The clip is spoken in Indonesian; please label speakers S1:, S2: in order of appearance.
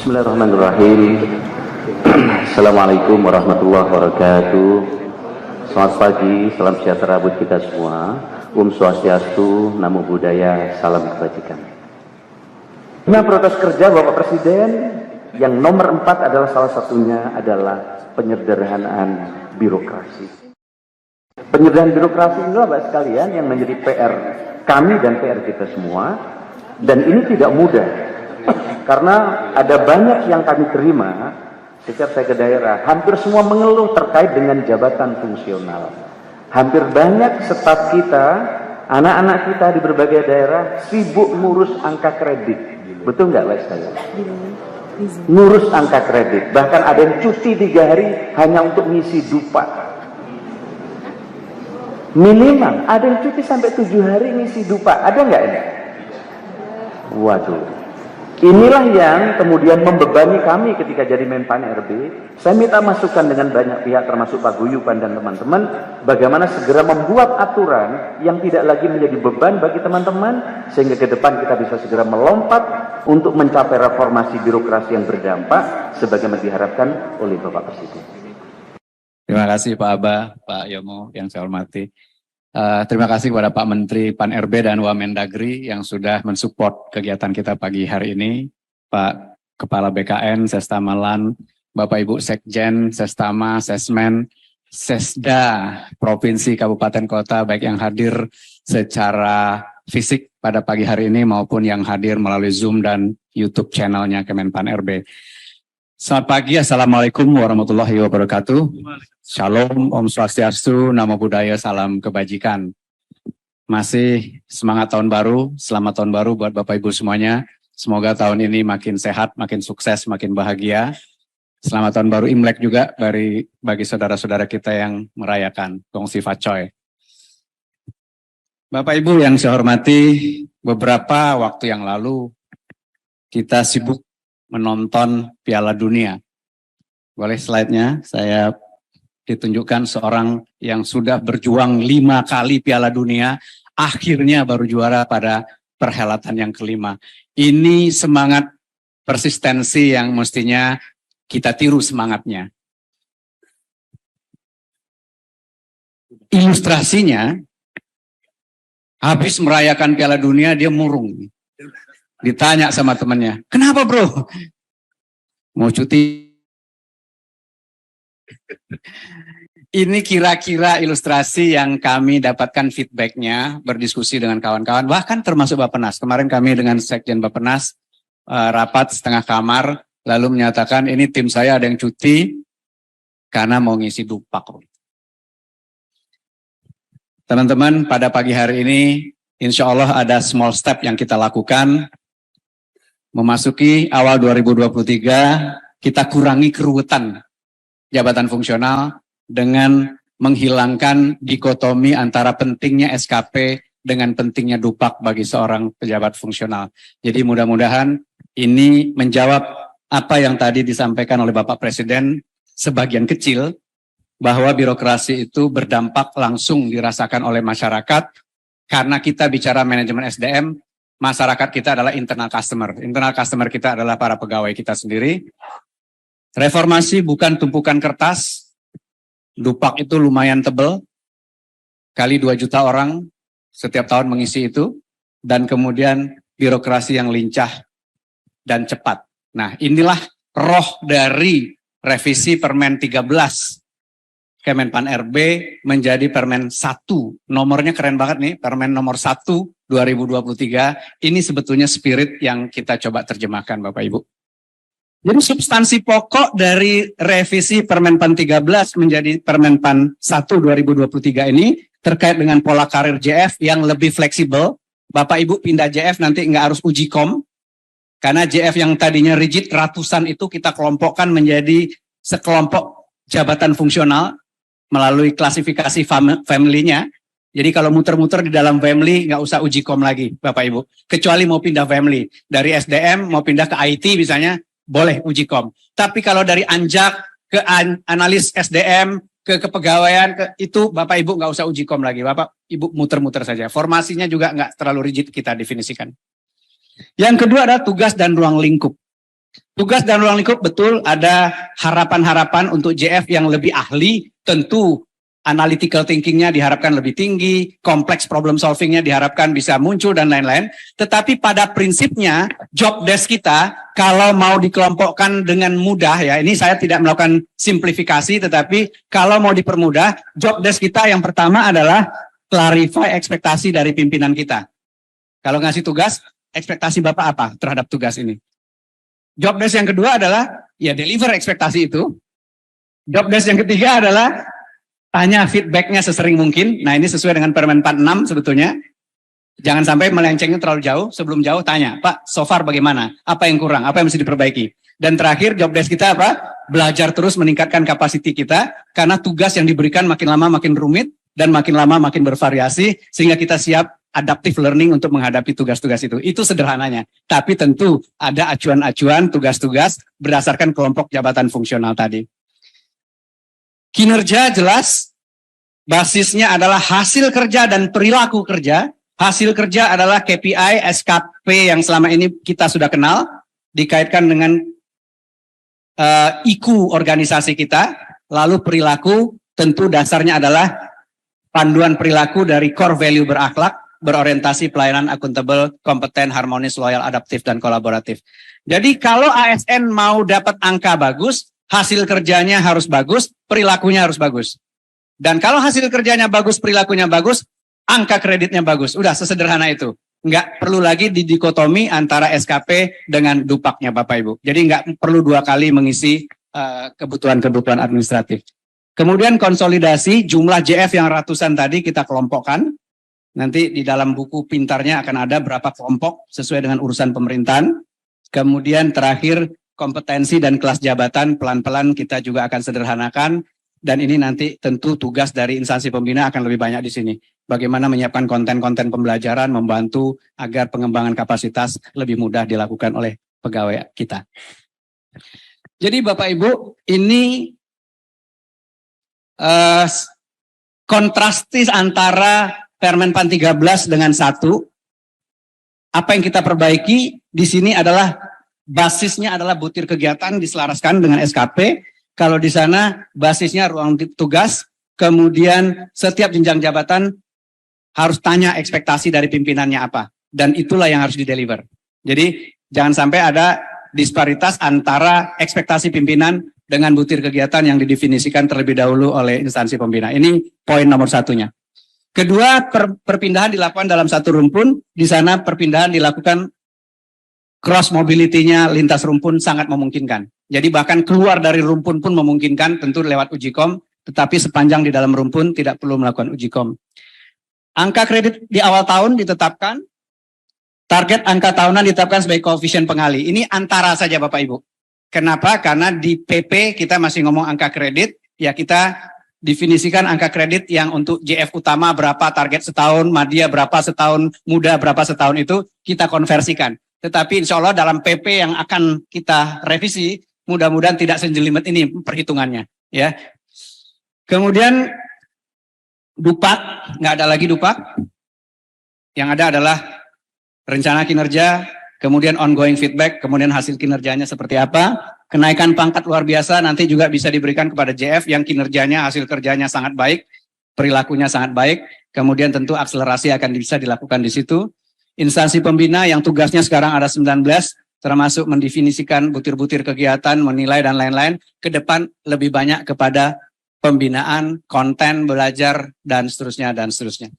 S1: Bismillahirrahmanirrahim. Assalamualaikum warahmatullahi wabarakatuh. Selamat pagi, salam sejahtera buat kita semua. Swastiastu, Namo Buddhaya, salam kebajikan. Nah, prioritas kerja Bapak Presiden yang nomor 4 adalah salah satunya adalah penyederhanaan birokrasi. Penyederhanaan birokrasi ini Bapak sekalian yang menjadi PR kami dan PR kita semua, dan ini tidak mudah karena ada banyak yang kami terima setiap saya ke daerah, hampir semua mengeluh terkait dengan jabatan fungsional. Hampir banyak staf kita, anak-anak kita di berbagai daerah sibuk ngurus angka kredit. Betul nggak Pak sekalian? Ngurus angka kredit, bahkan ada yang cuti 3 hari hanya untuk ngisi dupa. Minimal ada yang cuti sampai 7 hari ngisi dupa, ada nggak ini? Waduh, inilah yang kemudian membebani kami ketika jadi Menpan RB. Saya minta masukan dengan banyak pihak termasuk Pak Guyupan dan teman-teman, bagaimana segera membuat aturan yang tidak lagi menjadi beban bagi teman-teman, sehingga ke depan kita bisa segera melompat untuk mencapai reformasi birokrasi yang berdampak sebagaimana diharapkan oleh Bapak Presiden.
S2: Terima kasih Pak Aba, Pak Yomo yang saya hormati. Terima kasih kepada Pak Menteri Pan RB dan Wamendagri yang sudah mensupport kegiatan kita pagi hari ini. Pak Kepala BKN, Sesta Malan, Bapak Ibu Sekjen, Sestama, Sesmen, Sesda, Provinsi, Kabupaten, Kota, baik yang hadir secara fisik pada pagi hari ini maupun yang hadir melalui Zoom dan YouTube channelnya Kemenpan RB. Selamat pagi, Assalamualaikum warahmatullahi wabarakatuh. Shalom, Om Swastiastu, Namo Buddhaya, salam kebajikan. Masih semangat tahun baru, selamat tahun baru buat Bapak Ibu semuanya. Semoga tahun ini makin sehat, makin sukses, makin bahagia. Selamat tahun baru Imlek juga bagi saudara-saudara kita yang merayakan Gong Sifa Choi. Bapak Ibu yang saya hormati, beberapa waktu yang lalu kita sibuk menonton Piala Dunia. Boleh slide-nya? Saya ditunjukkan seorang yang sudah berjuang 5 kali Piala Dunia, akhirnya baru juara pada perhelatan yang kelima. Ini semangat persistensi yang mestinya kita tiru semangatnya. Ilustrasinya, habis merayakan Piala Dunia dia murung. Ditanya sama temannya, kenapa bro? Mau cuti? Ini kira-kira ilustrasi yang kami dapatkan feedbacknya, berdiskusi dengan kawan-kawan, bahkan termasuk Bappenas. Kemarin kami dengan Sekjen Bappenas rapat setengah kamar, lalu menyatakan ini tim saya ada yang cuti karena mau ngisi dupak. Teman-teman, pada pagi hari ini insya Allah ada small step yang kita lakukan. Memasuki awal 2023, kita kurangi keruwetan jabatan fungsional dengan menghilangkan dikotomi antara pentingnya SKP dengan pentingnya dupak bagi seorang pejabat fungsional. Jadi mudah-mudahan ini menjawab apa yang tadi disampaikan oleh Bapak Presiden sebagian kecil, bahwa birokrasi itu berdampak langsung dirasakan oleh masyarakat. Karena kita bicara manajemen SDM, masyarakat kita adalah internal customer. Internal customer kita adalah para pegawai kita sendiri. Reformasi bukan tumpukan kertas. Dupak itu lumayan tebel. Kali 2 juta orang setiap tahun mengisi itu. Dan kemudian birokrasi yang lincah dan cepat. Nah, inilah roh dari revisi Permen 13. Kemenpan RB menjadi Permen 1. Nomornya keren banget nih, Permen nomor 1 2023. Ini sebetulnya spirit yang kita coba terjemahkan Bapak Ibu. Jadi substansi pokok dari revisi Permenpan 13 menjadi Permenpan 1 2023 ini terkait dengan pola karir JF yang lebih fleksibel. Bapak Ibu pindah JF nanti nggak harus uji kom. Karena JF yang tadinya rigid ratusan itu kita kelompokkan menjadi sekelompok jabatan fungsional melalui klasifikasi family-nya. Jadi kalau muter-muter di dalam family nggak usah uji kom lagi Bapak Ibu. Kecuali mau pindah family. Dari SDM mau pindah ke IT misalnya, boleh uji kom. Tapi kalau dari anjak ke analis SDM, ke kepegawaian, itu Bapak Ibu nggak usah uji kom lagi. Bapak Ibu muter-muter saja. Formasinya juga nggak terlalu rigid kita definisikan. Yang kedua adalah tugas dan ruang lingkup. Tugas dan ruang lingkup betul ada harapan-harapan untuk JF yang lebih ahli, tentu analytical thinkingnya diharapkan lebih tinggi, kompleks problem solvingnya diharapkan bisa muncul dan lain-lain. Tetapi pada prinsipnya job desk kita kalau mau dikelompokkan dengan mudah ya, ini saya tidak melakukan simplifikasi, tetapi kalau mau dipermudah, job desk kita yang pertama adalah clarify ekspektasi dari pimpinan kita. Kalau ngasih tugas, ekspektasi Bapak apa terhadap tugas ini? Job desk yang kedua adalah ya deliver ekspektasi itu. Job desk yang ketiga adalah tanya feedbacknya sesering mungkin. Nah ini sesuai dengan Permen 46 sebetulnya. Jangan sampai melencengnya terlalu jauh. Sebelum jauh tanya, Pak so far bagaimana? Apa yang kurang? Apa yang mesti diperbaiki? Dan terakhir job desk kita apa? Belajar terus meningkatkan kapasiti kita. Karena tugas yang diberikan makin lama makin rumit. Dan makin lama makin bervariasi. Sehingga kita siap adaptive learning untuk menghadapi tugas-tugas itu. Itu sederhananya. Tapi tentu ada acuan-acuan tugas-tugas berdasarkan kelompok jabatan fungsional tadi. Kinerja jelas, basisnya adalah hasil kerja dan perilaku kerja. Hasil kerja adalah KPI, SKP yang selama ini kita sudah kenal, dikaitkan dengan IQ organisasi kita. Lalu perilaku tentu dasarnya adalah panduan perilaku dari core value berakhlak, berorientasi pelayanan akuntabel, kompeten, harmonis, loyal, adaptif, dan kolaboratif. Jadi kalau ASN mau dapat angka bagus, hasil kerjanya harus bagus, perilakunya harus bagus. Dan kalau hasil kerjanya bagus, perilakunya bagus, angka kreditnya bagus. Udah sesederhana itu. Nggak perlu lagi didikotomi antara SKP dengan dupaknya Bapak Ibu. Jadi nggak perlu dua kali mengisi kebutuhan-kebutuhan administratif. Kemudian konsolidasi jumlah JF yang ratusan tadi kita kelompokkan. Nanti di dalam buku pintarnya akan ada berapa kelompok sesuai dengan urusan pemerintahan. Kemudian terakhir kompetensi dan kelas jabatan pelan-pelan kita juga akan sederhanakan. Dan ini nanti tentu tugas dari instansi pembina akan lebih banyak di sini. Bagaimana menyiapkan konten-konten pembelajaran, membantu agar pengembangan kapasitas lebih mudah dilakukan oleh pegawai kita. Jadi Bapak Ibu, ini kontrastis antara Permen PAN 13 dengan 1. Apa yang kita perbaiki di sini adalah basisnya adalah butir kegiatan diselaraskan dengan SKP. Kalau di sana basisnya ruang tugas, kemudian setiap jenjang jabatan harus tanya ekspektasi dari pimpinannya apa. Dan itulah yang harus dideliver. Jadi jangan sampai ada disparitas antara ekspektasi pimpinan dengan butir kegiatan yang didefinisikan terlebih dahulu oleh instansi pembina. Ini poin nomor satunya. Kedua, perpindahan dilakukan dalam satu rumpun. Di sana perpindahan dilakukan cross mobility-nya lintas rumpun sangat memungkinkan. Jadi bahkan keluar dari rumpun pun memungkinkan, tentu lewat uji kom, tetapi sepanjang di dalam rumpun tidak perlu melakukan uji kom. Angka kredit di awal tahun ditetapkan, target angka tahunan ditetapkan sebagai koefisien pengali. Ini antara saja Bapak Ibu. Kenapa? Karena di PP kita masih ngomong angka kredit, ya kita definisikan angka kredit yang untuk JF utama berapa target setahun, Madya berapa setahun, Muda berapa setahun itu kita konversikan. Tetapi insya Allah dalam PP yang akan kita revisi, mudah-mudahan tidak sejelimet ini perhitungannya. Ya. Kemudian dupak, nggak ada lagi dupak. Yang ada adalah rencana kinerja, kemudian ongoing feedback, kemudian hasil kinerjanya seperti apa. Kenaikan pangkat luar biasa nanti juga bisa diberikan kepada JF yang kinerjanya, hasil kerjanya sangat baik, perilakunya sangat baik. Kemudian tentu akselerasi akan bisa dilakukan di situ. Instansi pembina yang tugasnya sekarang ada 19, termasuk mendefinisikan butir-butir kegiatan, menilai dan lain-lain. Ke depan lebih banyak kepada pembinaan, konten, belajar, dan seterusnya, dan seterusnya.